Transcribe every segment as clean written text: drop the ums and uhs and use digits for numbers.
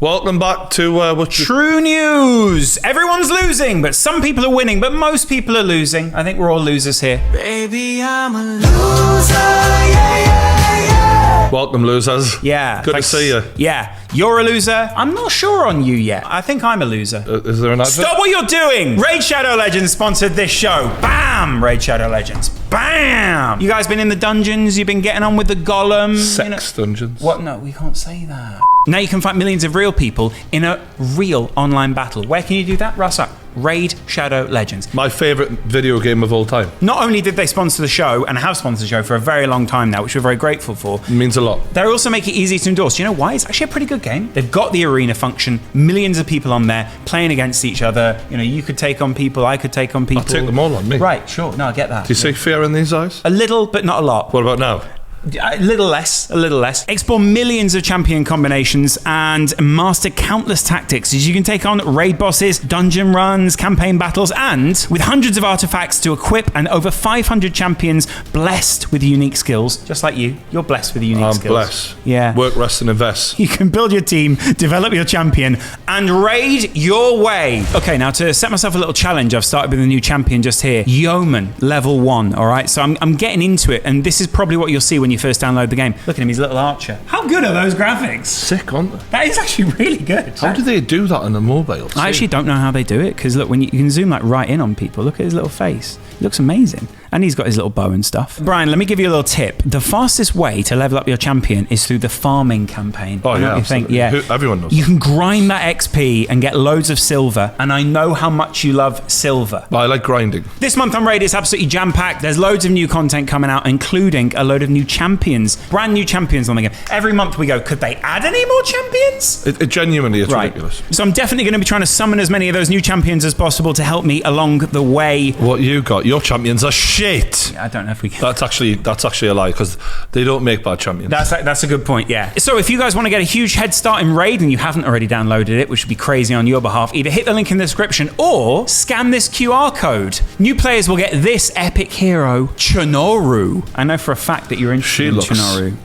Welcome back to True News. Everyone's losing, but some people are winning, but most people are losing. I think we're all losers here. Baby, I'm a loser, yeah, yeah, yeah. Welcome, losers. Yeah. Good to see you. Yeah. You're a loser. I'm not sure on you yet. I think I'm a loser. Is there an advert? Stop what you're doing! Raid Shadow Legends sponsored this show. Bam! Raid Shadow Legends. Bam! You guys been in the dungeons? You've been getting on with the golem? Sex dungeons. What? No, we can't say that. Now you can fight millions of real people in a real online battle. Where can you do that? Russ, Raid Shadow Legends. My favourite video game of all time. Not only did they sponsor the show, and have sponsored the show for a very long time now, which we're very grateful for. It means a lot. They also make it easy to endorse. You know why? It's actually a pretty good game. They've got the arena function, millions of people on there playing against each other. You know, you could take on people, I could take on people. I'll take them all on me. Right, sure. No, I get that. Do you see fear in these eyes? A little, but not a lot. What about now? A little less. Explore millions of champion combinations and master countless tactics as you can take on raid bosses, dungeon runs, campaign battles, and with hundreds of artifacts to equip and over 500 champions blessed with unique skills. Just like you. You're blessed with unique skills. I'm blessed. Yeah. Work, rest, and invest. You can build your team, develop your champion, and raid your way. Okay, now to set myself a little challenge, I've started with a new champion just here. Yeoman, level 1, all right? So I'm getting into it, and this is probably what you'll see when you first download the game. Look at him, he's a little archer. How good are those graphics? Sick, aren't they? That is actually really good. How do they do that on a mobile? I actually don't know how they do it, because look, when you can zoom like right in on people, look at his little face. He looks amazing. And he's got his little bow and stuff. Brian, let me give you a little tip. The fastest way to level up your champion is through the farming campaign. Oh, yeah, you think? Yeah. Everyone knows. You can grind that XP and get loads of silver, and I know how much you love silver. I like grinding. This month on Raid is absolutely jam-packed. There's loads of new content coming out, including a load of new champions. Brand new champions on the game. Every month we go, could they add any more champions? It genuinely is ridiculous. So I'm definitely going to be trying to summon as many of those new champions as possible to help me along the way. What you got? Your champions are shit. I don't know if we can. That's actually a lie, because they don't make bad champions. That's a good point, yeah. So if you guys want to get a huge head start in Raid and you haven't already downloaded it, which would be crazy on your behalf, either hit the link in the description or scan this QR code. New players will get this epic hero, Chinoru. I know for a fact that you're interested in Chinoru.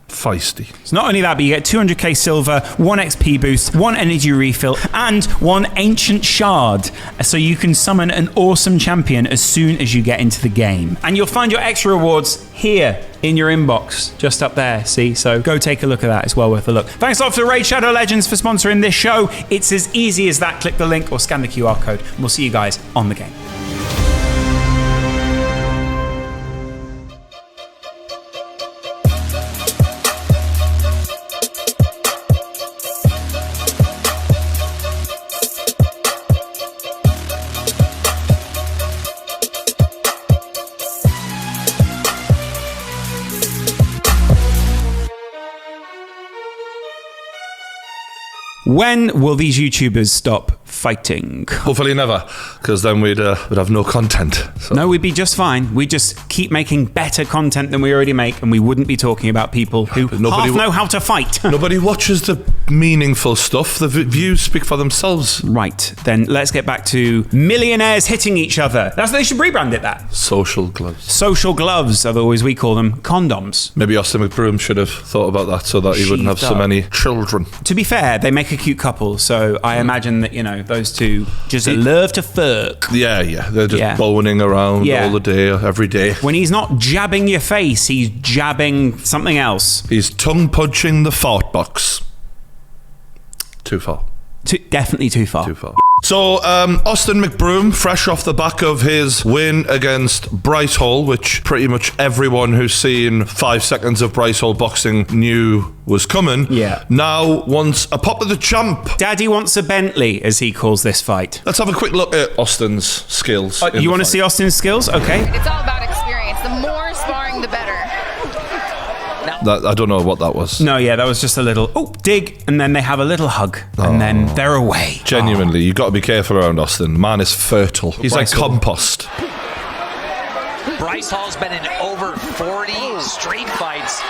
Feisty. It's not only that, but you get 200k silver, 1 XP boost, 1 energy refill, and 1 ancient shard. So you can summon an awesome champion as soon as you get into the game. And you'll find your extra rewards here in your inbox, just up there, see? So go take a look at that, it's well worth a look. Thanks a lot to Raid Shadow Legends for sponsoring this show. It's as easy as that. Click the link or scan the QR code. We'll see you guys on the game. When will these YouTubers stop fighting? Hopefully never, because then we'd have no content. So. No, we'd be just fine. We'd just keep making better content than we already make, and we wouldn't be talking about people who half know how to fight. Nobody watches the meaningful stuff. The views speak for themselves. Right, then let's get back to millionaires hitting each other. They should rebrand it that. Social gloves. Social gloves, otherwise we call them condoms. Maybe Austin Mcbroom should have thought about that so that he wouldn't have so many children. To be fair, they make a cute couple, so I imagine that, you know, those two just love to fuck. Yeah. They're just boning around all the day, every day. When he's not jabbing your face, he's jabbing something else. He's tongue punching the fart box. Too far. Definitely too far. Too far. So, Austin Mcbroom, fresh off the back of his win against Bryce Hall, which pretty much everyone who's seen 5 seconds of Bryce Hall boxing knew was coming, now wants a pop of the champ. Daddy wants a Bentley, as he calls this fight. Let's have a quick look at Austin's skills. You want to see Austin's skills? Okay. It's all about experience. The more sparring, the better. I don't know what that was. No, that was just a little dig, and then they have a little hug, and then they're away. Genuinely, you've got to be careful around Austin. Man is fertile. He's like compost. Bryce Hall's been in over 40 street fights.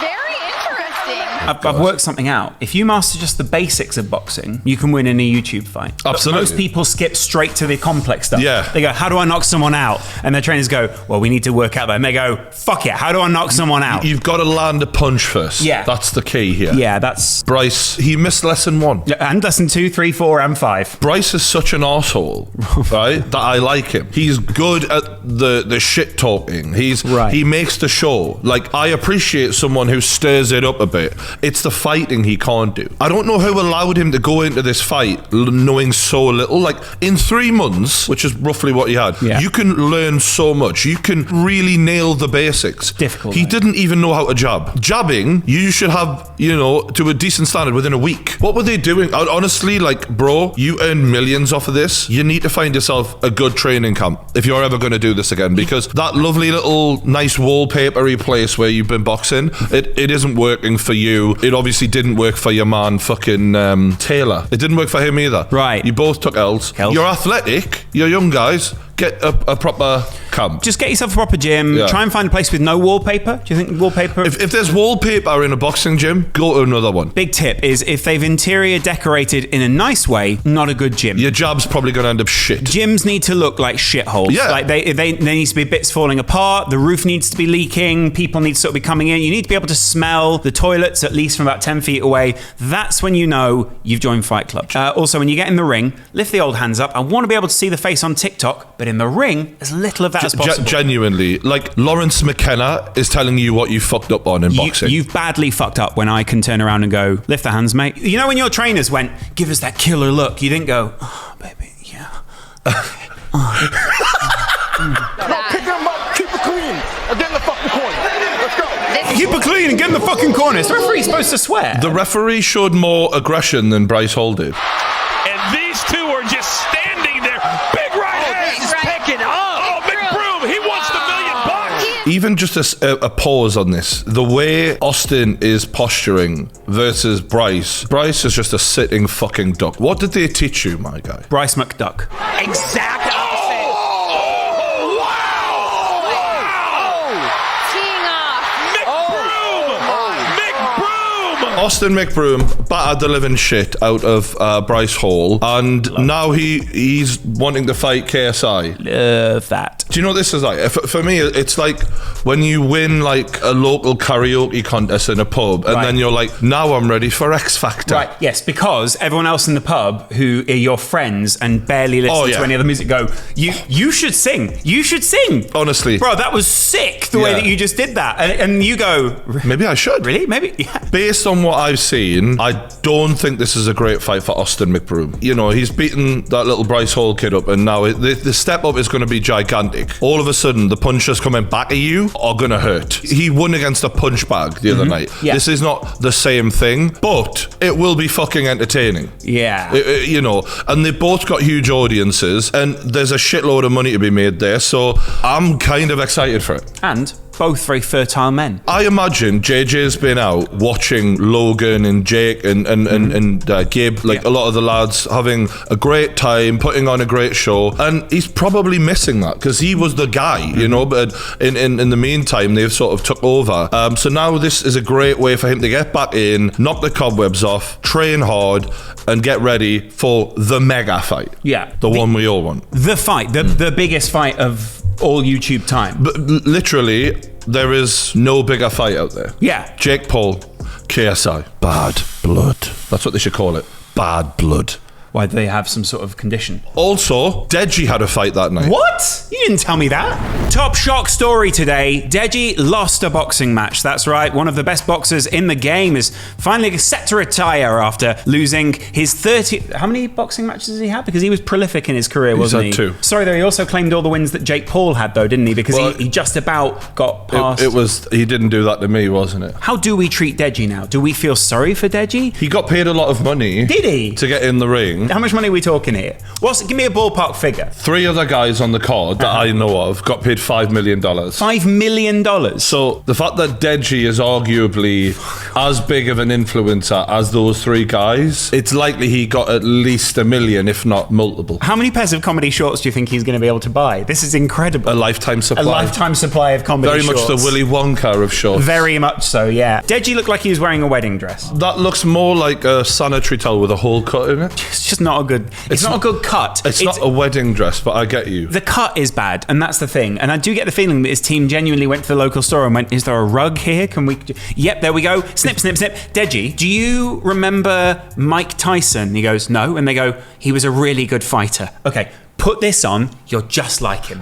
Very interesting. I've worked something out. If you master just the basics of boxing, you can win in a YouTube fight. Absolutely. Most people skip straight to the complex stuff. Yeah. They go, how do I knock someone out? And their trainers go, well, we need to work out that. And they go, fuck it, how do I knock someone out? You've got to land a punch first. Yeah. That's the key here. Yeah, that's... Bryce, he missed lesson 1. And lesson 2, 3, 4, and 5. Bryce is such an arsehole, right? That I like him. He's good at the shit talking. He makes the show. Like, I appreciate someone who stirs it up a bit. It's the fighting he can't do. I don't know who allowed him to go into this fight knowing so little. Like, in 3 months, which is roughly what he had, you can learn so much. You can really nail the basics. Difficult. He didn't even know how to jab. Jabbing, you should have, to a decent standard within a week. What were they doing? Honestly, like, bro, you earn millions off of this. You need to find yourself a good training camp if you're ever going to do this again, because that lovely little nice wallpapery place where you've been boxing, it isn't working for you. It obviously didn't work for your man fucking Taylor. It didn't work for him either. Right. You both took L's. You're athletic. You're young guys. Get a proper camp. Just get yourself a proper gym. Yeah. Try and find a place with no wallpaper. Do you think wallpaper... If there's wallpaper in a boxing gym, go to another one. Big tip is if they've interior decorated in a nice way, not a good gym. Your jab's probably going to end up shit. Gyms need to look like shitholes. Yeah. Like they needs to be bits falling apart. The roof needs to be leaking. People need to sort of be coming in. You need to be able to smell the toilets at least from about 10 feet away. That's when you know you've joined Fight Club. Also, when you get in the ring, lift the old hands up. I want to be able to see the face on TikTok, but in the ring, as little of that as possible. Genuinely, like Lawrence McKenna is telling you what you fucked up on in boxing. You've badly fucked up when I can turn around and go, lift the hands, mate. You know when your trainers went, give us that killer look, you didn't go, oh, baby, yeah. Pick him up, keep it clean, and get in the fucking corner. Let's go. Keep it clean and get in the fucking corner. Is the referee supposed to swear? The referee showed more aggression than Bryce Hall did. And these two are just standing there. Big right hand. He's picking up. Oh, Mcbroom, he wants the $1 million. Even just a pause on this. The way Austin is posturing versus Bryce. Bryce is just a sitting fucking duck. What did they teach you, my guy? Bryce McDuck. Exact opposite. Austin Mcbroom battered the living shit out of Bryce Hall, and now he's wanting to fight KSI. Love that. Do you know what this is like? For me, it's like when you win like a local karaoke contest in a pub, and then you're like, now I'm ready for X Factor. Right, yes, because everyone else in the pub who are your friends and barely listen to any other music go, you should sing. You should sing. Honestly. Bro, that was sick, the way that you just did that. And you go... Maybe I should. Really? Maybe? Yeah. Based on what I've seen, I don't think this is a great fight for Austin Mcbroom. You know, he's beaten that little Bryce Hall kid up, and now the step up is going to be gigantic. All of a sudden, the punches coming back at you are going to hurt. He won against a punch bag the other night. Yeah. This is not the same thing, but it will be fucking entertaining. Yeah. You know, and they both got huge audiences, and there's a shitload of money to be made there, so I'm kind of excited for it. And both very fertile men. I imagine JJ's been out watching Logan and Jake and Gabe, like a lot of the lads, having a great time, putting on a great show, and he's probably missing that because he was the guy, you know. But in the meantime, they've sort of took over. So now this is a great way for him to get back in, knock the cobwebs off, train hard, and get ready for the mega fight. Yeah, the one we all want. The fight, the biggest fight of all YouTube time. But literally, there is no bigger fight out there. Yeah. Jake Paul, KSI. Bad blood. That's what they should call it. Bad blood. Why, do they have some sort of condition? Also, Deji had a fight that night. What? You didn't tell me that. Top shock story today. Deji lost a boxing match. That's right. One of the best boxers in the game is finally set to retire after losing his 30... How many boxing matches has he had? Because he was prolific in his career, wasn't he? He's had 2. Sorry, though, he also claimed all the wins that Jake Paul had, though, didn't he? Because he just about got past... It was... He didn't do that to me, wasn't it? How do we treat Deji now? Do we feel sorry for Deji? He got paid a lot of money. Did he? To get in the ring. saying How much money are we talking here? Give me a ballpark figure. 3 other guys on the card that I know of got paid $5 million. $5 million. So the fact that Deji is arguably as big of an influencer as those 3 guys, it's likely he got at least $1 million, if not multiple. How many pairs of comedy shorts do you think he's going to be able to buy? This is incredible. A lifetime supply. A lifetime supply of comedy Very shorts. much the Willy Wonka of shorts. Very much so, yeah. Deji looked like he was wearing a wedding dress. That looks more like a sanitary towel with a hole cut in it. It's just not a good... It's not a good cut. It's not a wedding dress, but I get you. The cut is bad, and that's the thing. And I do get the feeling that his team genuinely went to the local store and went, is there a rug here? Can we... Yep, there we go. Snip, snip, snip. Deji, do you remember Mike Tyson? He goes, no. And they go, he was a really good fighter. Okay, put this on. You're just like him.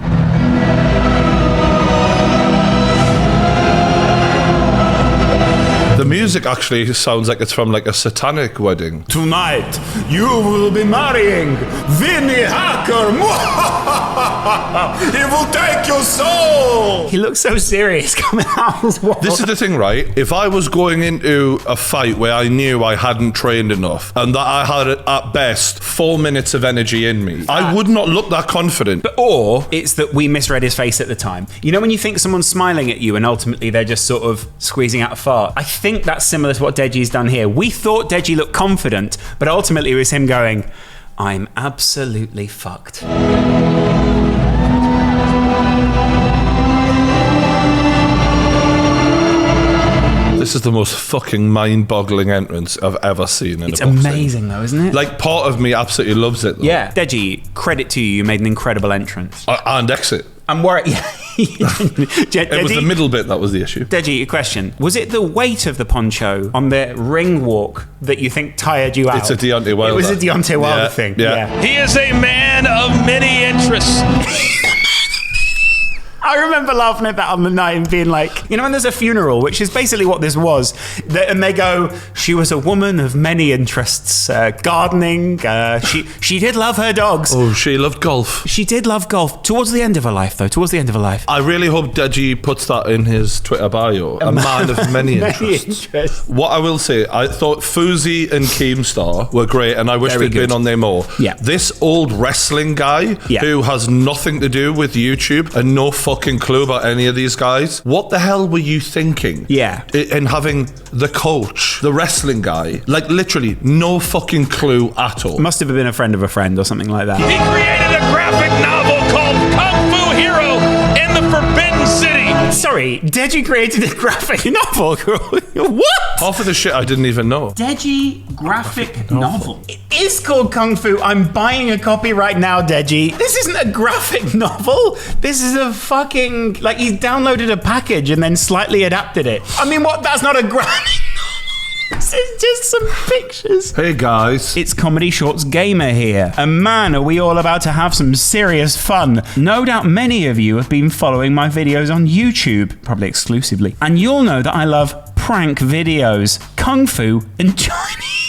The music actually sounds like it's from like a satanic wedding. Tonight, you will be marrying Vinnie Hacker. He will take your soul. He looks so serious coming out as well. This is the thing, right? If I was going into a fight where I knew I hadn't trained enough and that I had at best 4 minutes of energy in me, I would not look that confident. Or it's that we misread his face at the time. You know when you think someone's smiling at you and ultimately they're just sort of squeezing out a fart? I think that's similar to what Deji's done here. We thought Deji looked confident, but ultimately it was him going, I'm absolutely fucked. This is the most fucking mind-boggling entrance I've ever seen in It's a boxing. amazing though, isn't it? Like, part of me absolutely loves it though. Yeah. Deji, credit to you, you made an incredible entrance. And exit. I'm worried. It was the middle bit that was the issue. Deji, a question. Was it the weight of the poncho on the ring walk that you think tired you out? It's a Deontay Wilder. It was a Deontay Wilder thing. Yeah. He is a man of many interests. I remember laughing at that on the night and being like, you know, when there's a funeral, which is basically what this was, and they go, she was a woman of many interests, gardening, she did love her dogs. Oh, she loved golf. She did love golf. Towards the end of her life, though, I really hope Deji puts that in his Twitter bio. A man of many interests. What I will say, I thought Fuzi and Keemstar were great, and I wish they'd been on there more. Yeah. This old wrestling guy who has nothing to do with YouTube and no fucking clue about any of these guys. What the hell were you thinking? Yeah. In having the coach, the wrestling guy, like literally no fucking clue at all. Must have been a friend of a friend or something like that. He created a graphic novel called Kung Fu Hero in the Forbidden City. Sorry, Deji created a graphic novel. What? Half of the shit I didn't even know. Deji graphic novel. It is called Kung Fu. I'm buying a copy right now, Deji. This isn't a graphic novel. This is a fucking... Like, he downloaded a package and then slightly adapted it. I mean, what? That's not a graphic novel. This is just some pictures. Hey, guys. It's Comedy Shorts Gamer here. And man, are we all about to have some serious fun. No doubt many of you have been following my videos on YouTube, probably exclusively. And you'll know that I love prank videos, Kung Fu and Chinese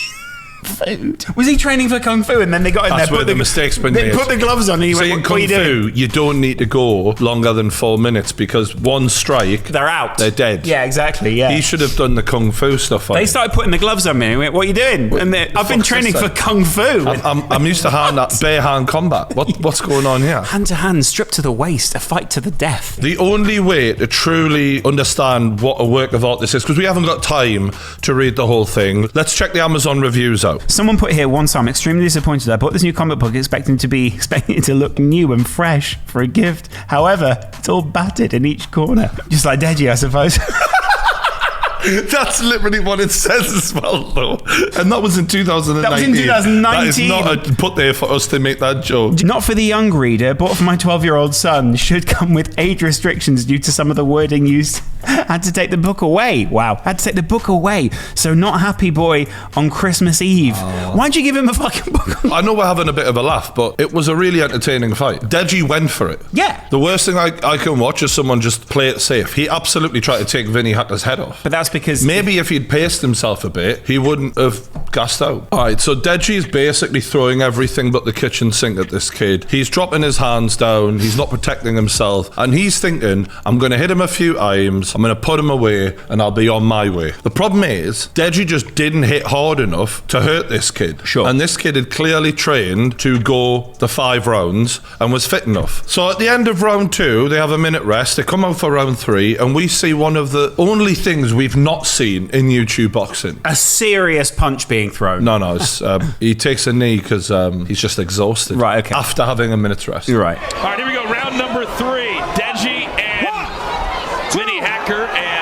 food. Was he training for Kung Fu and then they got in That's there, where the mistake's been made. They put the gloves on and he See, in went, what Kung are you doing? Fu, you don't need to go longer than 4 minutes because one strike, They're out. they're dead. Yeah, exactly, yeah. He should have done the Kung Fu stuff. They started putting the gloves on me and he went, what are you doing? And I've been training for Kung Fu. I'm used to bare hand combat. What's going on here? Hand to hand, stripped to the waist, a fight to the death. The only way to truly understand what a work of art this is, because we haven't got time to read the whole thing, let's check the Amazon reviews out. Someone put here, once I'm extremely disappointed. I bought this new comic book expecting it to look new and fresh for a gift. However, it's all battered in each corner. Just like Deji, I suppose. That's literally what it says as well, though. And that was in 2019. That was in 2019. That is not put there for us to make that joke. Not for the young reader, bought for my 12-year-old son. Should come with age restrictions due to some of the wording used. Had to take the book away. Wow. Had to take the book away. So not happy boy on Christmas Eve. Why'd you give him a fucking book? I know we're having a bit of a laugh, but it was a really entertaining fight. Deji went for it. Yeah. The worst thing I can watch is someone just play it safe. He absolutely tried to take Vinnie Hacker's head off. But that's that's because maybe if he'd paced himself a bit, he wouldn't have gassed out. All right, so Deji's basically throwing everything but the kitchen sink at this kid. He's dropping his hands down. He's not protecting himself. And he's thinking, I'm going to hit him a few times. I'm going to put him away and I'll be on my way. The problem is, Deji just didn't hit hard enough to hurt this kid. Sure. And this kid had clearly trained to go the 5 rounds and was fit enough. So at the end of round 2, they have a minute rest. They come out for round 3 and we see one of the only things we've not seen in YouTube boxing. a serious punch being thrown. No, it's, he takes a knee because he's just exhausted. Right, okay. After having a minute's rest. You're right. All right, here we go. Round number 3. Deji and Winnie Hacker and...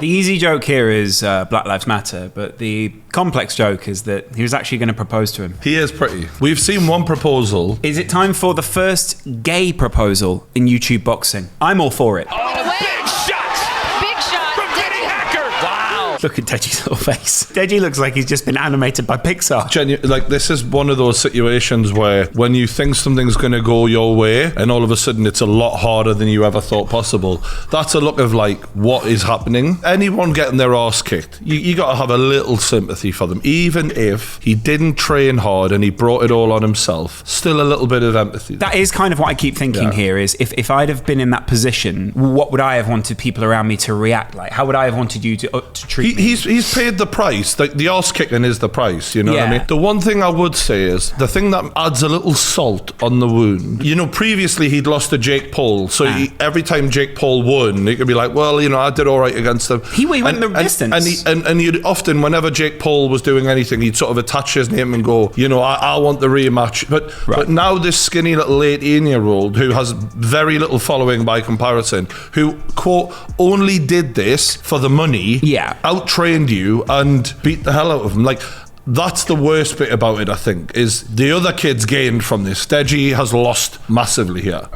The easy joke here is Black Lives Matter, but the complex joke is that he was actually going to propose to him. He is pretty. We've seen one proposal. Is it time for the first gay proposal in YouTube boxing? I'm all for it. Oh, big shot! Big shot. From Winnie Hacker! Wow! Look at Deji's little face. Deji looks like he's just been animated by Pixar. Like, this is one of those situations where when you think something's going to go your way and all of a sudden it's a lot harder than you ever thought possible, that's a look of like, what is happening? Anyone getting their arse kicked, you got to have a little sympathy for them. Even if he didn't train hard and he brought it all on himself, still a little bit of empathy. That is kind of what I keep thinking here is if I'd have been in that position, what would I have wanted people around me to react like? How would I have wanted you to treat me? He's paid the price. The arse kicking is the price, you know what I Yeah. mean? The one thing I would say is, the thing that adds a little salt on the wound, you know, previously he'd lost to Jake Paul, so every time Jake Paul won, he could be like, well, you know, I did all right against him. He went the distance. And you'd often, whenever Jake Paul was doing anything, he'd sort of attach his name and go, you know, I want the rematch. But now this skinny little 18-year-old who has very little following by comparison, who, quote, only did this for the money, out-trained you and beat the hell out of him. Like, that's the worst bit about it, I think, is the other kids gained from this. Deji has lost massively here.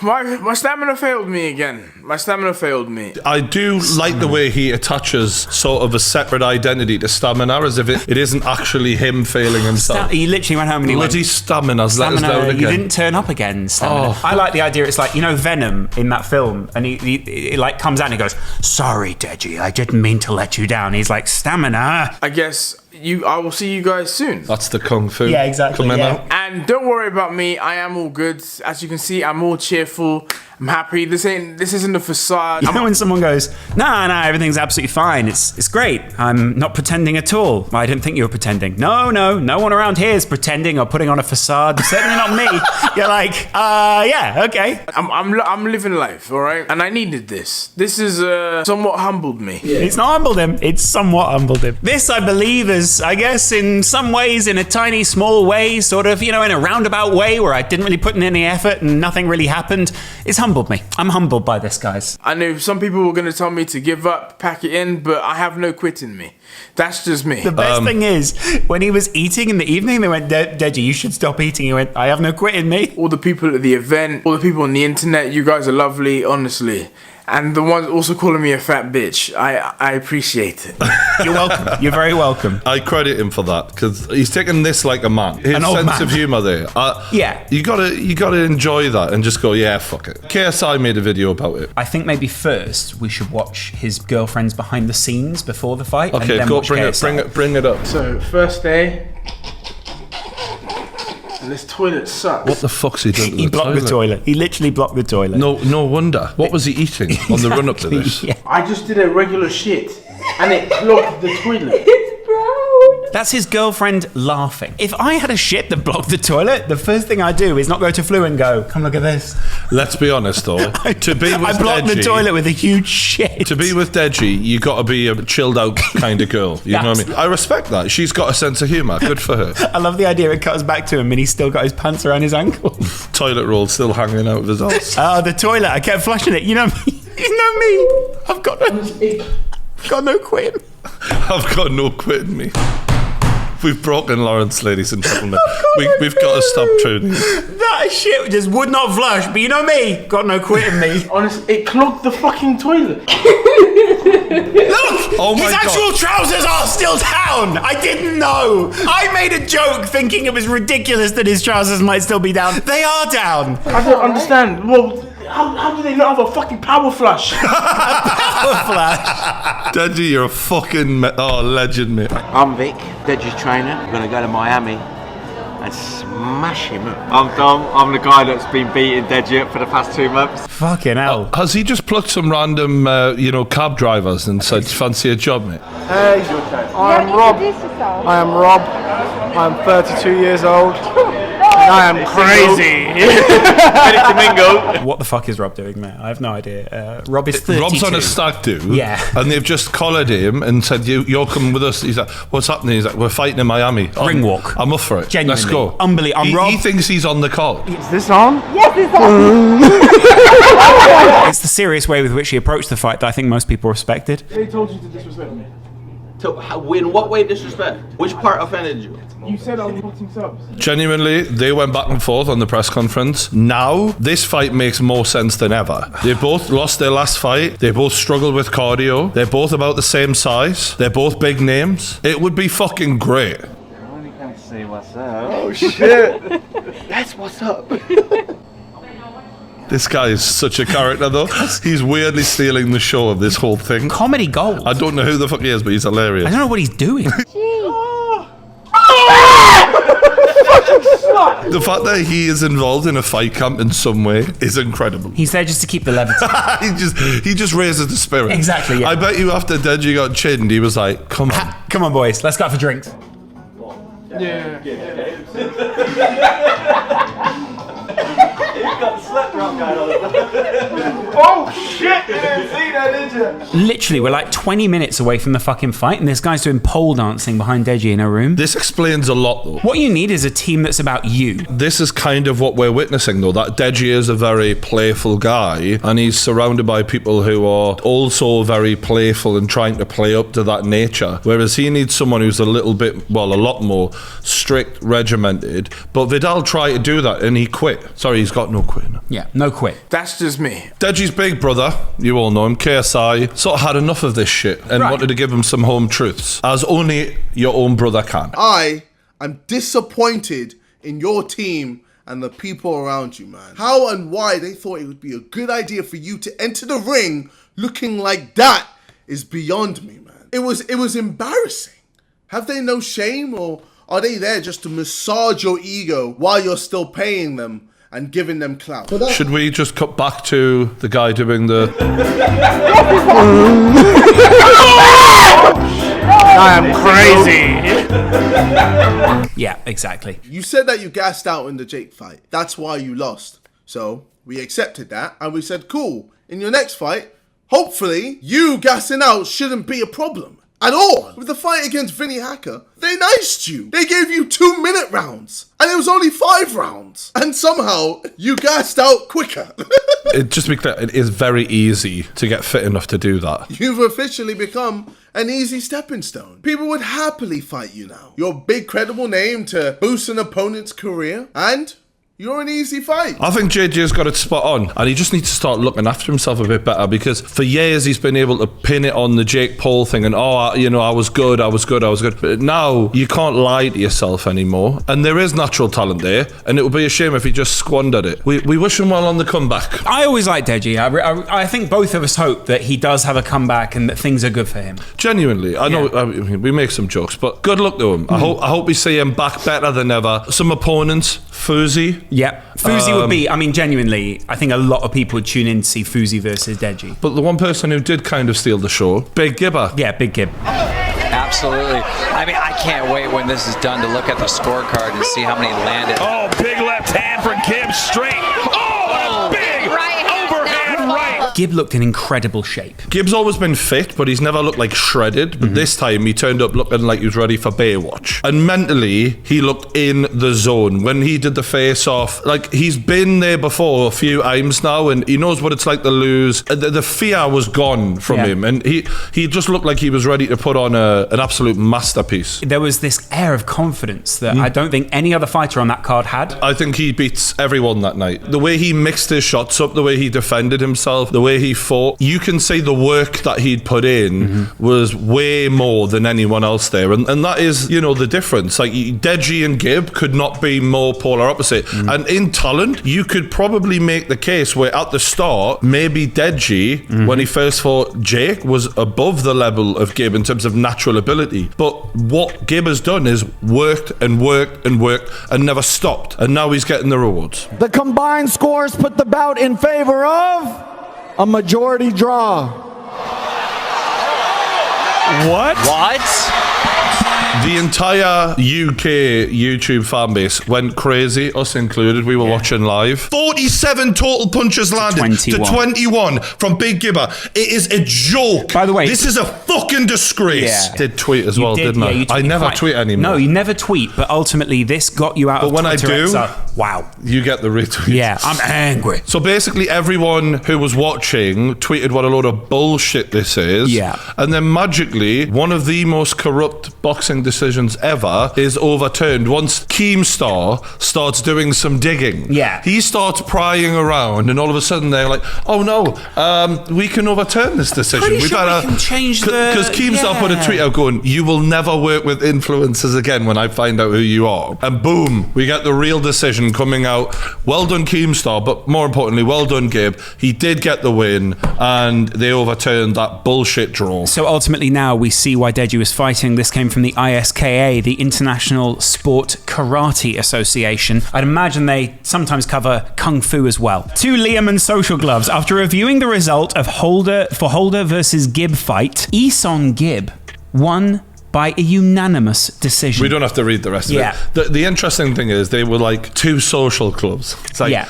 My stamina failed me again. My stamina failed me. I do like the way he attaches sort of a separate identity to stamina, as if it isn't actually him failing himself. He literally went home and he went, bloody stamina, let us down again. You didn't turn up again, stamina. I like the idea, it's like, you know, Venom in that film, and he like comes out and he goes, sorry, Deji, I didn't mean to let you down. He's like, stamina. I guess I will see you guys soon. That's the kung fu. Yeah, exactly. Coming Yeah. out. And don't worry about me. I am all good. As you can see, I'm all cheerful. I'm happy. This isn't a facade. You know when someone goes, nah, everything's absolutely fine. It's great. I'm not pretending at all. I didn't think you were pretending. No one around here is pretending or putting on a facade. Certainly not me. You're like, yeah, okay. I'm living life, all right? And I needed this. This is somewhat humbled me. Yeah. It's not humbled him. It's somewhat humbled him. This, I believe, is, I guess, in some ways, in a tiny, small way, sort of, you know, in a roundabout way where I didn't really put in any effort and nothing really happened. It's humbled me. I'm humbled by this, guys. I knew some people were going to tell me to give up, pack it in, but I have no quit in me. That's just me. The best thing is, when he was eating in the evening, they went, Deji, you should stop eating. He went, I have no quit in me. All the people at the event, all the people on the internet, you guys are lovely, honestly. And the ones also calling me a fat bitch, I appreciate it. You're welcome. You're very welcome. I credit him for that, because he's taken this like a man. His sense of humour there. Yeah. You gotta enjoy that and just go, yeah, fuck it. KSI made a video about it. I think maybe first we should watch his girlfriend's behind the scenes before the fight. Okay, and then go watch KSI. bring it up. So, first day. And this toilet sucks. What the fuck's he done to He blocked the toilet. He literally blocked the toilet. No wonder. What was he eating on the run up to this? Yeah. I just did a regular shit, and it clogged the toilet. That's his girlfriend laughing. If I had a shit that blocked the toilet, the first thing I do is not go to Flu and go, come look at this. Let's be honest though. To be with I blocked the Deji, toilet with a huge shit. To be with Deji, you got to be a chilled out kind of girl. You know what I mean? I respect that. She's got a sense of humour. Good for her. I love the idea it cuts back to him and he's still got his pants around his ankles. Toilet roll still hanging out of his ass. Oh, the toilet. I kept flushing it. You know me. You know me. I've got no quit. I've got no quit in me. We've broken Lawrence, ladies and gentlemen. We've got to stop tuning. That shit just would not flush, but you know me, got no quit in me. Honestly, it clogged the fucking toilet. Look! Oh my his actual trousers are still down! I didn't know! I made a joke thinking it was ridiculous that his trousers might still be down. They are down! I don't understand. Well, How do they not have a fucking power flash? Deji, you're a fucking legend, mate. I'm Vic, Deji's trainer. We're going to go to Miami and smash him up. I'm Dom. I'm the guy that's been beating Deji up for the past 2 months. Fucking hell. Has he just plucked some random, cab drivers and said, fancy a job, mate? Hey, I am Rob. I am Rob. I am 32 years old. And I am crazy. Ready to mingle. What the fuck is Rob doing, mate? I have no idea. Rob is 32. Rob's on a stag do. Yeah. And they've just collared him and said, you're coming with us. He's like, what's happening? He's like, we're fighting in Miami. Ring walk. I'm up for it. Genuinely. Let's go. Unbelievable. He thinks he's on the call. Is this on? Yes, it's on. It's the serious way with which he approached the fight that I think most people respected. They told you to disrespect me. In what way disrespect? Which part offended you? You said I was boxing subs. Genuinely, they went back and forth on the press conference. Now, this fight makes more sense than ever. They both lost their last fight. They both struggled with cardio. They're both about the same size. They're both big names. It would be fucking great. I only can't say what's up. Oh shit. That's what's up. This guy is such a character, though. He's weirdly stealing the show of this whole thing. Comedy gold. I don't know who the fuck he is, but he's hilarious. I don't know what he's doing. The fact that he is involved in a fight camp in some way is incredible. He's there just to keep the levity. he just raises the spirit. Exactly, yeah. I bet you after Deji got chinned, he was like, come on. Come on, boys. Let's go out for drinks. Yeah. Oh shit! You didn't see that, did you? Literally, we're like 20 minutes away from the fucking fight, and this guy's doing pole dancing behind Deji in a room. This explains a lot, though. What you need is a team that's about you. This is kind of what we're witnessing, though, that Deji is a very playful guy, and he's surrounded by people who are also very playful and trying to play up to that nature, whereas he needs someone who's a little bit, well, a lot more strict, regimented. But Vidal tried to do that, and he quit. Sorry, he's got no quitting. Yeah, no quit. That's just me. Deji's big brother, you all know him, KSI, sort of had enough of this shit and wanted to give him some home truths, as only your own brother can. I am disappointed in your team and the people around you, man. How and why they thought it would be a good idea for you to enter the ring looking like that is beyond me, man. It was embarrassing. Have they no shame, or are they there just to massage your ego while you're still paying them and giving them clout? Should we just cut back to the guy doing the... I am crazy. Yeah, exactly. You said that you gassed out in the Jake fight. That's why you lost. So we accepted that and we said, cool, in your next fight, hopefully you gassing out shouldn't be a problem at all. With the fight against Vinny Hacker, they niced you. They gave you 2-minute rounds. And it was only 5 rounds. And somehow, you gassed out quicker. Just to be clear, it is very easy to get fit enough to do that. You've officially become an easy stepping stone. People would happily fight you now. You're a big credible name to boost an opponent's career. And you're an easy fight. I think JJ's got it spot on, and he just needs to start looking after himself a bit better, because for years he's been able to pin it on the Jake Paul thing and, I was good. But now you can't lie to yourself anymore, and there is natural talent there, and it would be a shame if he just squandered it. We wish him well on the comeback. I always like Deji. I think both of us hope that he does have a comeback and that things are good for him. Genuinely, I know we make some jokes, but good luck to him. I hope we see him back better than ever. Some opponents, Fuzi. Yeah, Fuzi would be, genuinely, I think a lot of people would tune in to see Fuzi versus Deji. But the one person who did kind of steal the show, Big Gibber. Yeah, Big Gib. Absolutely. I can't wait when this is done to look at the scorecard and see how many landed. Oh, big left hand for Gibbs straight. Oh, big right overhand right. Gib looked in incredible shape. Gibbs always been fit, but he's never looked like shredded. But this time he turned up looking like he was ready for Baywatch. And mentally, he looked in the zone. When he did the face-off, like, he's been there before a few times now, and he knows what it's like to lose. The fear was gone from him, and he just looked like he was ready to put on an absolute masterpiece. There was this air of confidence that I don't think any other fighter on that card had. I think he beats everyone that night. The way he mixed his shots up, the way he defended himself, the way way he fought, you can see the work that he'd put in was way more than anyone else there. And that is, you know, the difference. Like, Deji and Gib could not be more polar opposite. And in talent, you could probably make the case where at the start, maybe Deji, when he first fought Jake, was above the level of Gib in terms of natural ability. But what Gib has done is worked and worked and worked and never stopped. And now he's getting the rewards. The combined scores put the bout in favor of a majority draw. What? The entire UK YouTube fan base went crazy, us included. We were watching live. 47 total punches landed to 21 from Big Gibber. It is a joke. By the way, this is a fucking disgrace. Yeah. Did tweet as well, didn't I? I never tweet anymore. No, you never tweet, but ultimately this got you out of Twitter. But when I do, wow. You get the retweet. Yeah, I'm angry. So basically everyone who was watching tweeted what a load of bullshit this is. Yeah. And then magically, one of the most corrupt boxing decisions ever is overturned once Keemstar starts doing some digging. Yeah. He starts prying around and all of a sudden they're like, oh no, we can overturn this decision. Pretty sure we can change Because Keemstar put a tweet out going, you will never work with influencers again when I find out who you are. And boom, we get the real decision coming out. Well done Keemstar, but more importantly, well done Gib. He did get the win and they overturned that bullshit draw. So ultimately now we see why Deji was fighting. This came from the ISKA, the International Sport Karate Association. I'd imagine they sometimes cover Kung Fu as well. To Liam and Social Gloves. After reviewing the result of Holder versus Gib fight, Eson Gib won by a unanimous decision. We don't have to read the rest of it. The interesting thing is they were like two social clubs. It's like,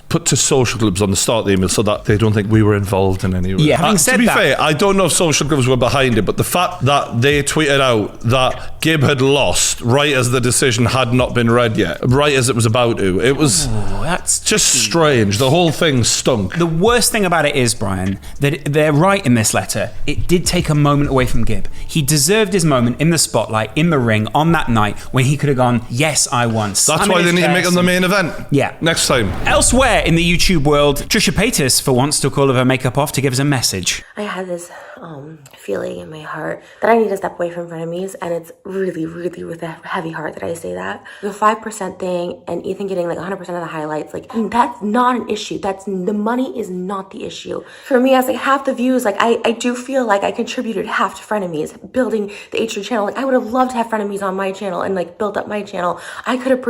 put two social clubs on the start of the email so that they don't think we were involved in any way. Yeah, having said to be that, fair, I don't know if social clubs were behind it, but the fact that they tweeted out that Gib had lost right as the decision had not been read yet, right as it was about to, it was that's just strange. The whole thing stunk. The worst thing about it is, Brian, that they're right in this letter. It did take a moment away from Gib. He deserved his moment in the spotlight, in the ring, on that night when he could have gone, yes, I won. That's why they need to make him the main event. Yeah. Next time. Elsewhere in the YouTube world, Trisha Paytas, for once, took all of her makeup off to give us a message. I had this feeling in my heart that I need to step away from frenemies, and it's really, really with a heavy heart that I say that. The 5% thing and Ethan getting like 100% of the highlights, like that's not an issue. The money is not the issue. For me, I was like half the views, like I do feel like I contributed half to frenemies, building the H3 channel. Like I would have loved to have frenemies on my channel and like build up my channel. I could have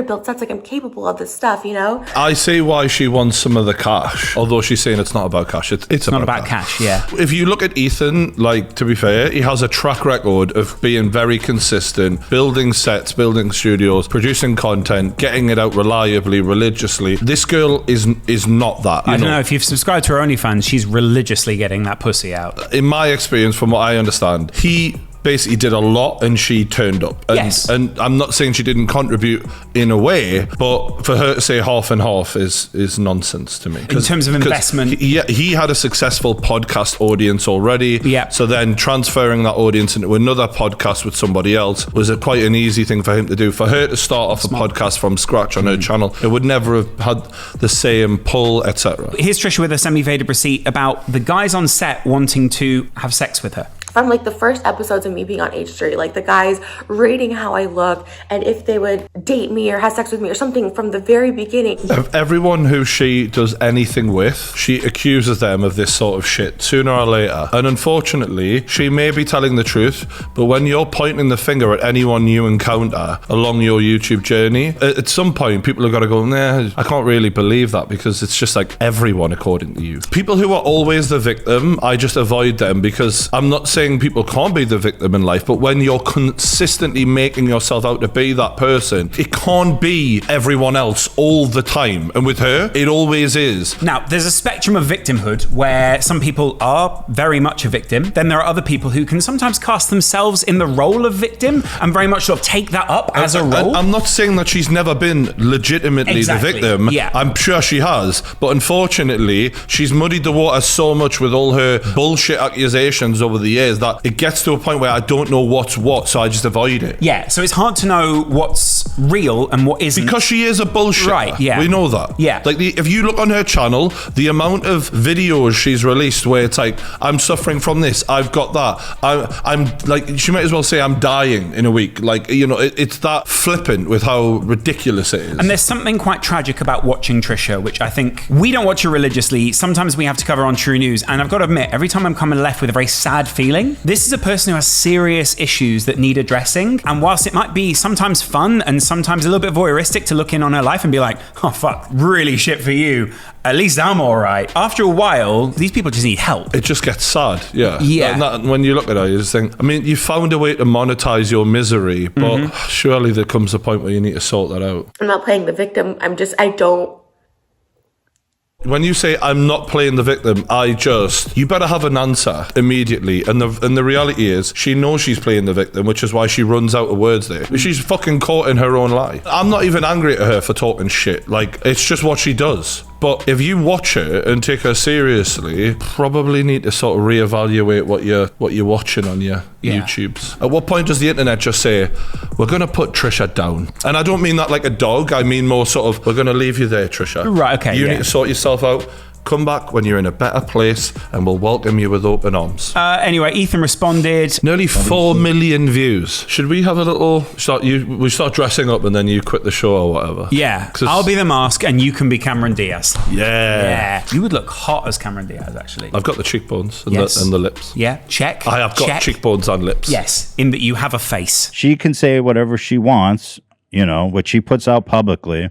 built sets, like I'm capable of this stuff, you know? I see why she wants some of the cash, although she's saying it's not about cash. It's not about cash, yeah. If you look at Ethan, like, to be fair, he has a track record of being very consistent, building sets, building studios, producing content, getting it out reliably, religiously. This girl is not that. I don't know, if you've subscribed to her OnlyFans, she's religiously getting that pussy out. In my experience, from what I understand, he basically did a lot and she turned up. And, yes. And I'm not saying she didn't contribute in a way, but for her to say half and half is nonsense to me. In terms of investment. He had a successful podcast audience already. Yeah. So then transferring that audience into another podcast with somebody else was quite an easy thing for him to do. For her to start off a podcast from scratch on her channel, it would never have had the same pull, etc. Here's Trisha with a semi-evaded receipt about the guys on set wanting to have sex with her. From like the first episodes of me being on H3, like the guys rating how I look and if they would date me or have sex with me or something from the very beginning. Everyone who she does anything with, she accuses them of this sort of shit sooner or later. And unfortunately, she may be telling the truth, but when you're pointing the finger at anyone you encounter along your YouTube journey, at some point people have got to go, nah, I can't really believe that, because it's just like everyone according to you. People who are always the victim, I just avoid them, because I'm not saying people can't be the victim in life, but when you're consistently making yourself out to be that person, it can't be everyone else all the time. And with her, it always is. Now, there's a spectrum of victimhood where some people are very much a victim. Then there are other people who can sometimes cast themselves in the role of victim and very much sort of take that up as a role. I'm not saying that she's never been legitimately the victim. Yeah. I'm sure she has, but unfortunately, she's muddied the water so much with all her bullshit accusations over the years is that it gets to a point where I don't know what's what, so I just avoid it. Yeah, so it's hard to know what's real and what isn't. Because she is a bullshitter. Right, yeah. We know that. Yeah. Like, if you look on her channel, the amount of videos she's released where it's like, I'm suffering from this, I've got that, I'm like, she might as well say I'm dying in a week. Like, you know, it's that flippant with how ridiculous it is. And there's something quite tragic about watching Trisha, which I think we don't watch her religiously. Sometimes we have to cover on True News. And I've got to admit, every time I'm coming left with a very sad feeling, this is a person who has serious issues that need addressing. And whilst it might be sometimes fun and sometimes a little bit voyeuristic to look in on her life and be like, oh, fuck, really shit for you. At least I'm all right. After a while, these people just need help. It just gets sad, yeah. Yeah. And when you look at it, you just think, I mean, you found a way to monetize your misery, but surely there comes a point where you need to sort that out. I'm not playing the victim. I don't. When you say I'm not playing the victim, you better have an answer immediately. And the reality is, she knows she's playing the victim, which is why she runs out of words there. She's fucking caught in her own lie. I'm not even angry at her for talking shit. Like, it's just what she does. But if you watch her and take her seriously, probably need to sort of reevaluate what you're watching on your YouTube's. At what point does the internet just say, we're going to put Trisha down? And I don't mean that like a dog. I mean more sort of, we're going to leave you there, Trisha. Right, okay. You need to sort yourself out. Come back when you're in a better place and we'll welcome you with open arms. Anyway, Ethan responded. Nearly 4 million views. Should we have a little... we start dressing up and then you quit the show or whatever? Yeah. I'll be the mask and you can be Cameron Diaz. Yeah. You would look hot as Cameron Diaz, actually. I've got the cheekbones and, and the lips. Yeah, check. I have got cheekbones and lips. Yes, in that you have a face. She can say whatever she wants, you know, which she puts out publicly.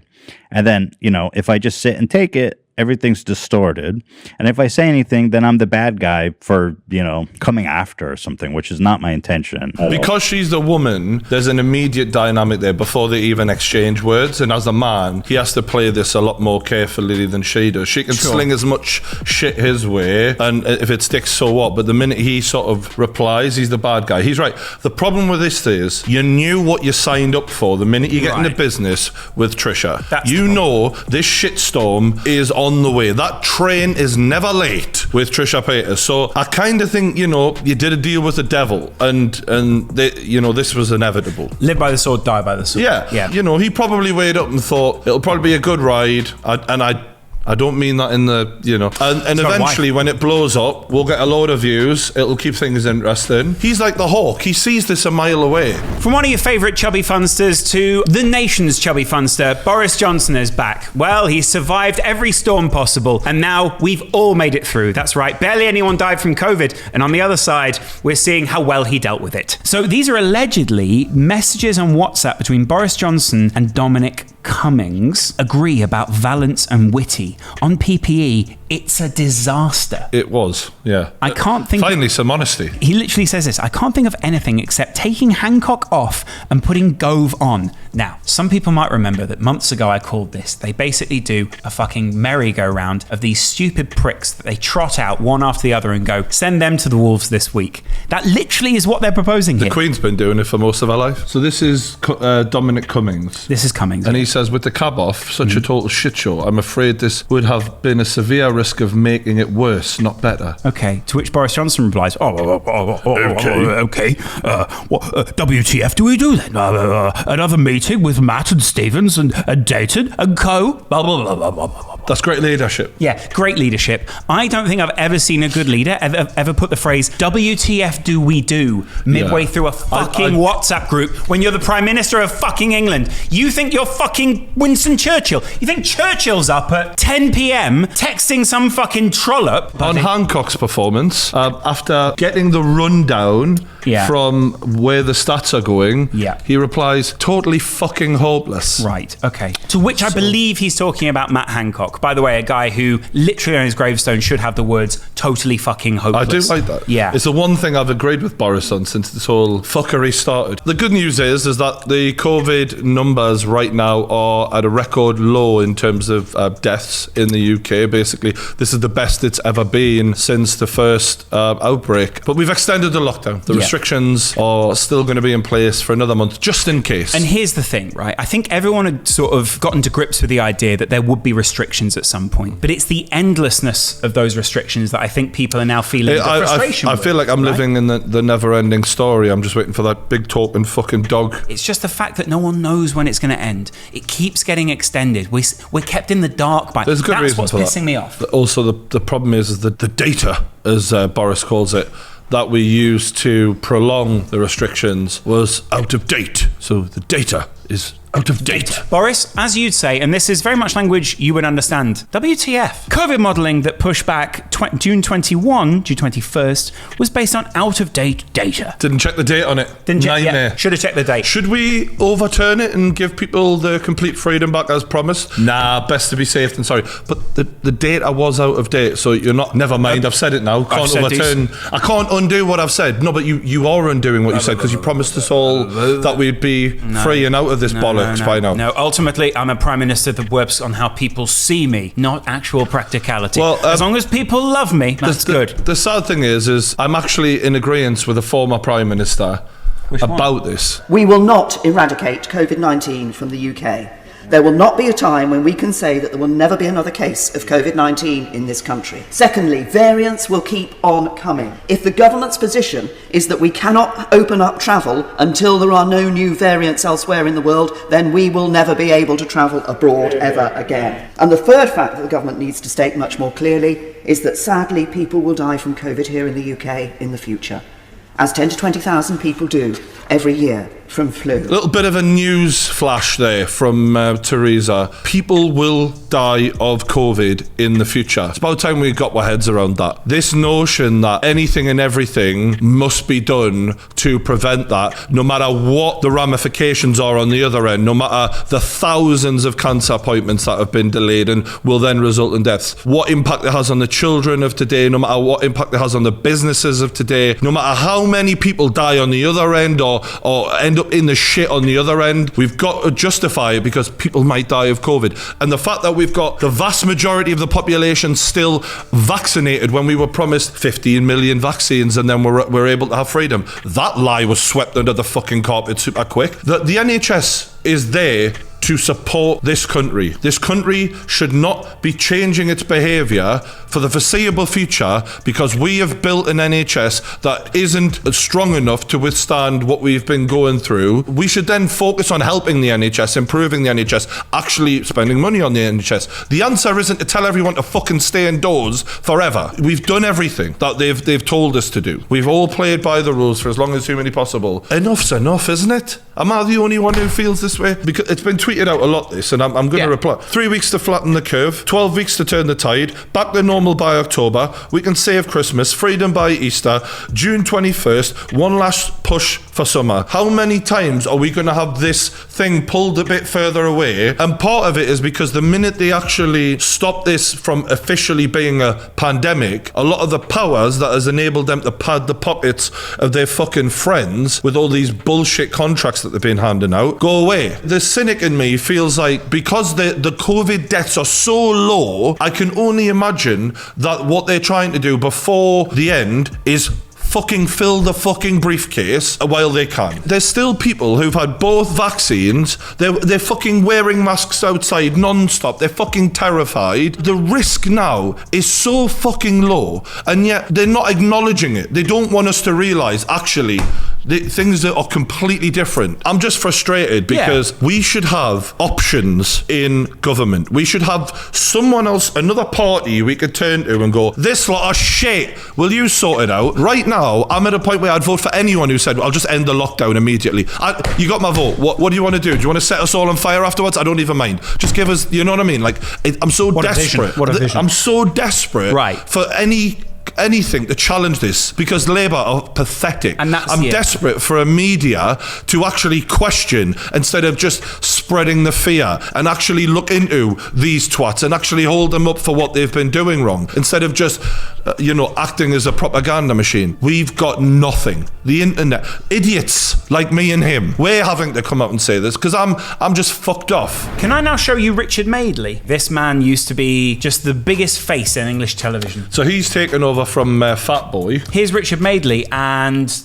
And then, you know, if I just sit and take it, everything's distorted. And if I say anything, then I'm the bad guy for, you know, coming after or something, which is not my intention. Because she's the woman, there's an immediate dynamic there before they even exchange words. And as a man, he has to play this a lot more carefully than she does. She can sling as much shit his way, and if it sticks, so what? But the minute he sort of replies, he's the bad guy. He's right. The problem with this is, you knew what you signed up for the minute you get into business with Trisha. You know this shitstorm is on the way. That train is never late with Trisha Paytas. So I kind of think, you know, you did a deal with the devil, and they, you know, this was inevitable. Live by the sword, die by the sword. Yeah. You know, he probably weighed up and thought it'll probably be a good ride, I don't mean that in the, you know, and eventually when it blows up, we'll get a load of views. It'll keep things interesting. He's like the hawk. He sees this a mile away. From one of your favourite chubby funsters to the nation's chubby funster, Boris Johnson is back. Well, he's survived every storm possible, and now we've all made it through. That's right. Barely anyone died from COVID. And on the other side, we're seeing how well he dealt with it. So these are allegedly messages on WhatsApp between Boris Johnson and Dominic Cummings. Agree about Valence and Witty. On PPE, it's a disaster. It was, yeah. I can't think... Finally, some honesty. He literally says this, I can't think of anything except taking Hancock off and putting Gove on. Now, some people might remember that months ago I called this. They basically do a fucking merry-go-round of these stupid pricks that they trot out one after the other and go, send them to the Wolves this week. That literally is what they're proposing here. The Queen's been doing it for most of her life. So this is Dominic Cummings. This is Cummings. And he says, with the cab off, such a total shit show. I'm afraid this would have been a severe risk of making it worse, not better. Okay, to which Boris Johnson replies, okay. WTF do we do then? Another meeting with Matt and Stevens and Dayton and co. Blah, blah, blah, blah, blah, blah. That's great leadership. Yeah, great leadership. I don't think I've ever seen a good leader ever put the phrase WTF do we do midway through a fucking WhatsApp group when you're the Prime Minister of fucking England. You think you're fucking Winston Churchill. You think Churchill's up at 10 p.m. texting some fucking trollop on Hancock's performance after getting the rundown from where the stats are going. He replies, totally fucking hopeless. Right, okay. To which I believe he's talking about Matt Hancock. By the way, a guy who literally on his gravestone should have the words totally fucking hopeless. I do like that. Yeah. It's the one thing I've agreed with Boris on since this whole fuckery started. The good news is that the COVID numbers right now are at a record low in terms of deaths in the UK. Basically, this is the best it's ever been since the first outbreak. But we've extended the lockdown, the restrictions restrictions are still going to be in place for another month, just in case. And here's the thing, right? I think everyone had sort of gotten to grips with the idea that there would be restrictions at some point. But it's the endlessness of those restrictions that I think people are now feeling the frustration I feel like I'm living in the never-ending story. I'm just waiting for that big talking fucking dog. It's just the fact that no one knows when it's going to end. It keeps getting extended. We're kept in the dark by There's a good That's reason what's for that. pissing me off. Also, the problem is that the data, as Boris calls it, that we used to prolong the restrictions was out of date. So the data is out of date. Boris, as you'd say, and this is very much language you would understand, WTF? COVID modelling that pushed back June 21st, was based on out-of-date data. Didn't check the date on it. Nightmare. Should have checked the date. Should we overturn it and give people the complete freedom back as promised? Nah, best to be safe than sorry. But the data was out of date, so you're not... Never mind, I've said it now. Can't overturn... I can't undo what I've said. No, but you are undoing what you said, because you promised us all that we'd be free and out of this bollocks by now. No, ultimately, I'm a Prime Minister that works on how people see me, not actual practicality. Well, as long as people love me, that's good. The sad thing is I'm actually in agreement with the former Prime Minister about this. We will not eradicate COVID-19 from the UK. There will not be a time when we can say that there will never be another case of COVID-19 in this country. Secondly, variants will keep on coming. If the government's position is that we cannot open up travel until there are no new variants elsewhere in the world, then we will never be able to travel abroad ever again. And the third fact that the government needs to state much more clearly is that sadly people will die from COVID here in the UK in the future, as 10 to 20,000 people do every year from flu. A little bit of a news flash there from Theresa. People will die of COVID in the future. It's about time we got our heads around that. This notion that anything and everything must be done to prevent that, no matter what the ramifications are on the other end, no matter the thousands of cancer appointments that have been delayed and will then result in deaths, what impact it has on the children of today, no matter what impact it has on the businesses of today, no matter how many people die on the other end or end up in the shit on the other end, we've got to justify it because people might die of COVID. And the fact that we've got the vast majority of the population still vaccinated when we were promised 15 million vaccines and then we're able to have freedom, that lie was swept under the fucking carpet super quick. The NHS is there to support this country. This country should not be changing its behaviour for the foreseeable future because we have built an NHS that isn't strong enough to withstand what we've been going through. We should then focus on helping the NHS, improving the NHS, actually spending money on the NHS. The answer isn't to tell everyone to fucking stay indoors forever. We've done everything that they've told us to do. We've all played by the rules for as long as humanly possible. Enough's enough, isn't it? Am I the only one who feels this way? Because it's been tweeted out a lot, this, and I'm going to reply. 3 weeks to flatten the curve, 12 weeks to turn the tide, back to normal by October, we can save Christmas, freedom by Easter, June 21st, one last push for summer. How many times are we going to have this thing pulled a bit further away? And part of it is because the minute they actually stop this from officially being a pandemic, a lot of the powers that has enabled them to pad the pockets of their fucking friends with all these bullshit contracts that they've been handing out go away. The cynic in me feels like because the COVID deaths are so low, I can only imagine that what they're trying to do before the end is fucking fill the fucking briefcase while they can. There's still people who've had both vaccines. They're fucking wearing masks outside non-stop. They're fucking terrified. The risk now is so fucking low, and yet they're not acknowledging it. They don't want us to realise, actually, things that are completely different. I'm just frustrated because we should have options in government. We should have someone else, another party we could turn to and go, this lot of shit, will you sort it out? Right now, I'm at a point where I'd vote for anyone who said, I'll just end the lockdown immediately. You got my vote. What do you want to do? Do you want to set us all on fire afterwards? I don't even mind. Just give us, you know what I mean? Like, I'm so desperate. What a vision. I'm so desperate for anything to challenge this because Labour are pathetic. And I'm desperate for a media to actually question instead of just spreading the fear and actually look into these twats and actually hold them up for what they've been doing wrong instead of just acting as a propaganda machine. We've got nothing. The internet, idiots like me and him, we're having to come out and say this because I'm just fucked off. Can I now show you Richard Madeley? This man used to be just the biggest face in English television. So he's taken over from Fat Boy. Here's Richard Madeley, and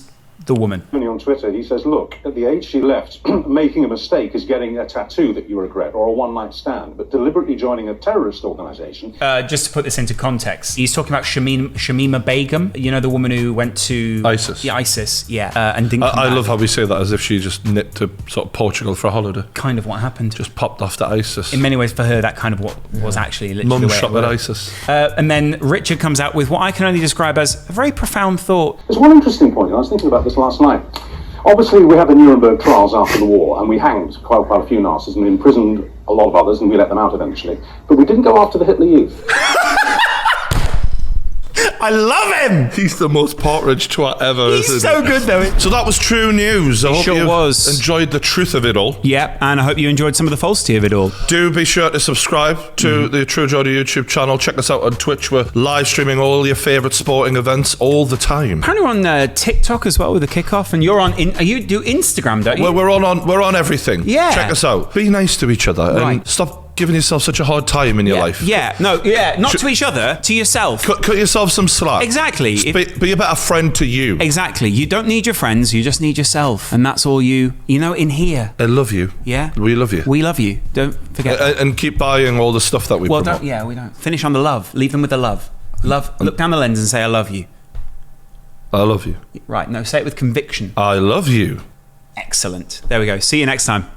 the woman. On Twitter, he says, look, at the age she left, making a mistake is getting a tattoo that you regret or a one-night stand, but deliberately joining a terrorist organisation... Just to put this into context, he's talking about Shamima Begum, you know, the woman who went to... ISIS. Yeah, ISIS, yeah. And didn't come I back. love how we say that as if she just nipped to sort of Portugal for a holiday. Kind of what happened. Just popped off to ISIS. In many ways, for her, that kind of what was actually literally Mum the way shot it at worked. ISIS. And then Richard comes out with what I can only describe as a very profound thought. There's one interesting point, I was thinking about this last night. Obviously, we had the Nuremberg trials after the war, and we hanged quite a few Nazis and imprisoned a lot of others, and we let them out eventually. But we didn't go after the Hitler Youth. I love him! He's the most Partridge twat ever. He's so good, though. So that was true news. I hope sure you was. enjoyed the truth of it all. Yep, and I hope you enjoyed some of the falsity of it all. Do be sure to subscribe to the True Geordie YouTube channel. Check us out on Twitch. We're live streaming all your favourite sporting events all the time. Apparently we're on TikTok as well with the kickoff, and you're on. You do Instagram, don't you? We're on everything. Yeah. Check us out. Be nice to each other and stop giving yourself such a hard time in your life. Not to each other, to yourself. Cut yourself some slack. Exactly. Be a better friend to you. Exactly. You don't need your friends, you just need yourself. And that's all you know, in here. I love you. Yeah? We love you. We love you. Don't forget. And keep buying all the stuff that we promote. We don't. Finish on the love. Leave them with the love. Love. Look down the lens and say, I love you. I love you. Right, no, say it with conviction. I love you. Excellent. There we go. See you next time.